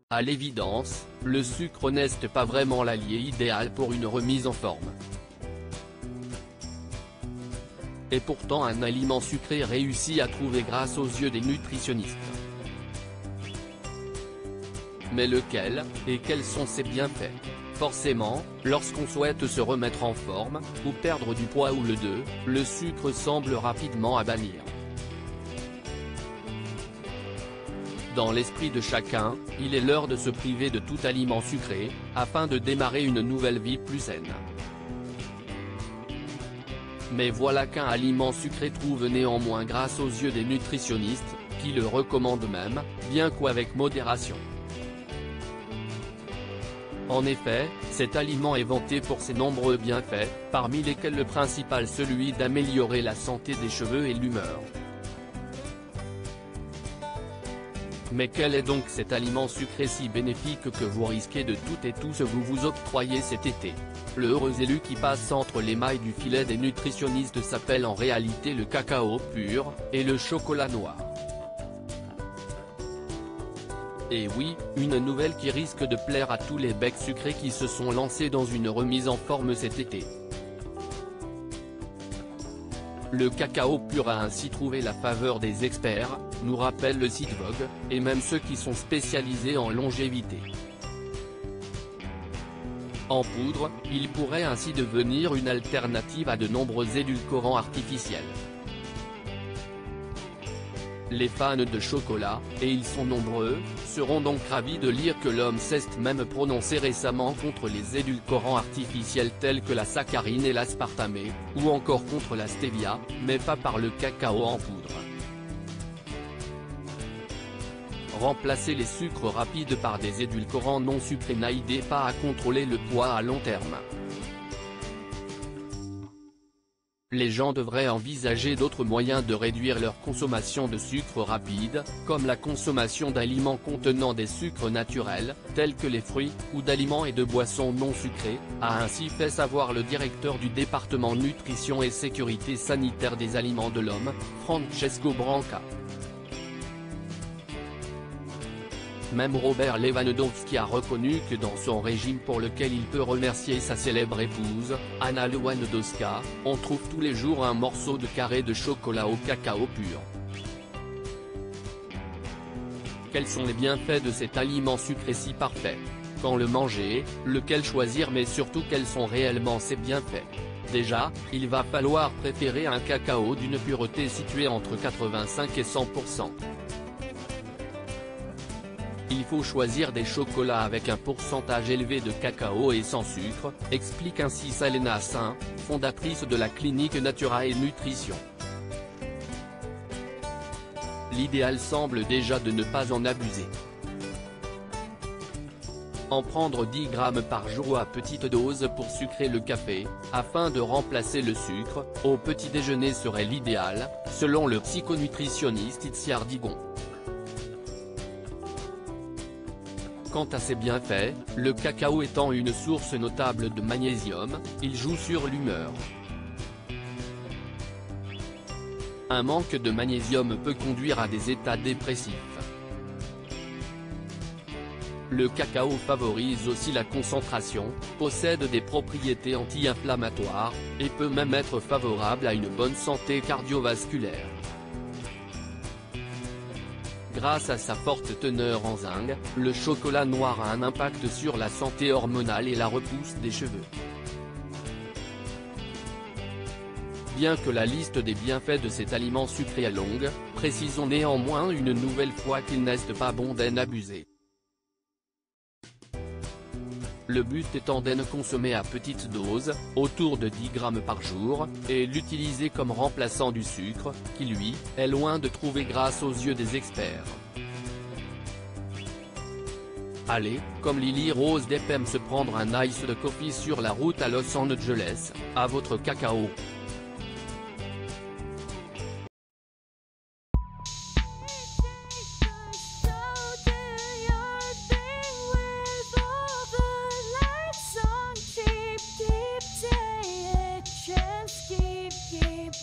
À l'évidence, le sucre n'est pas vraiment l'allié idéal pour une remise en forme. Et pourtant un aliment sucré réussit à trouver grâce aux yeux des nutritionnistes. Mais lequel, et quels sont ses bienfaits? Forcément, lorsqu'on souhaite se remettre en forme, ou perdre du poids ou les deux, le sucre semble rapidement à bannir. Dans l'esprit de chacun, il est l'heure de se priver de tout aliment sucré, afin de démarrer une nouvelle vie plus saine. Mais voilà qu'un aliment sucré trouve néanmoins grâce aux yeux des nutritionnistes, qui le recommandent même, bien qu'avec modération. En effet, cet aliment est vanté pour ses nombreux bienfaits, parmi lesquels le principal celui d'améliorer la santé des cheveux et l'humeur. Mais quel est donc cet aliment sucré si bénéfique que vous risquez de toutes et tous vous octroyer cet été? Le heureux élu qui passe entre les mailles du filet des nutritionnistes s'appelle en réalité le cacao pur, et le chocolat noir. Et oui, une nouvelle qui risque de plaire à tous les becs sucrés qui se sont lancés dans une remise en forme cet été. Le cacao pur a ainsi trouvé la faveur des experts, nous rappelle le site Vogue, et même ceux qui sont spécialisés en longévité. En poudre, il pourrait ainsi devenir une alternative à de nombreux édulcorants artificiels. Les fans de chocolat, et ils sont nombreux, seront donc ravis de lire que l'homme s'est même prononcé récemment contre les édulcorants artificiels tels que la saccharine et l'aspartamé, ou encore contre la stevia, mais pas par le cacao en poudre. Remplacer les sucres rapides par des édulcorants non sucrés n'aide pas à contrôler le poids à long terme. Les gens devraient envisager d'autres moyens de réduire leur consommation de sucre rapide, comme la consommation d'aliments contenant des sucres naturels, tels que les fruits, ou d'aliments et de boissons non sucrés, a ainsi fait savoir le directeur du département Nutrition et Sécurité Sanitaire des Aliments de l'Homme, Francesco Branca. Même Robert Lewandowski a reconnu que dans son régime pour lequel il peut remercier sa célèbre épouse, Anna Lewandowska, on trouve tous les jours un morceau de carré de chocolat au cacao pur. Quels sont les bienfaits de cet aliment sucré si parfait? Quand le manger, lequel choisir mais surtout quels sont réellement ses bienfaits? Déjà, il va falloir préférer un cacao d'une pureté située entre 85 et 100%. Il faut choisir des chocolats avec un pourcentage élevé de cacao et sans sucre, explique ainsi Salena Sain, fondatrice de la clinique Natura et Nutrition. L'idéal semble déjà de ne pas en abuser. En prendre 10 grammes par jour à petite dose pour sucrer le café, afin de remplacer le sucre, au petit déjeuner serait l'idéal, selon le psychonutritionniste Itziar Digon. Quant à ses bienfaits, le cacao étant une source notable de magnésium, il joue sur l'humeur. Un manque de magnésium peut conduire à des états dépressifs. Le cacao favorise aussi la concentration, possède des propriétés anti-inflammatoires, et peut même être favorable à une bonne santé cardiovasculaire. Grâce à sa forte teneur en zinc, le chocolat noir a un impact sur la santé hormonale et la repousse des cheveux. Bien que la liste des bienfaits de cet aliment sucré est longue, précisons néanmoins une nouvelle fois qu'il n'est pas bon d'en abuser. Le but étant d'en consommer à petite dose, autour de 10 grammes par jour, et l'utiliser comme remplaçant du sucre, qui lui, est loin de trouver grâce aux yeux des experts. Allez, comme Lily Rose Depp se prendre un ice de coffee sur la route à Los Angeles, à votre cacao. Keep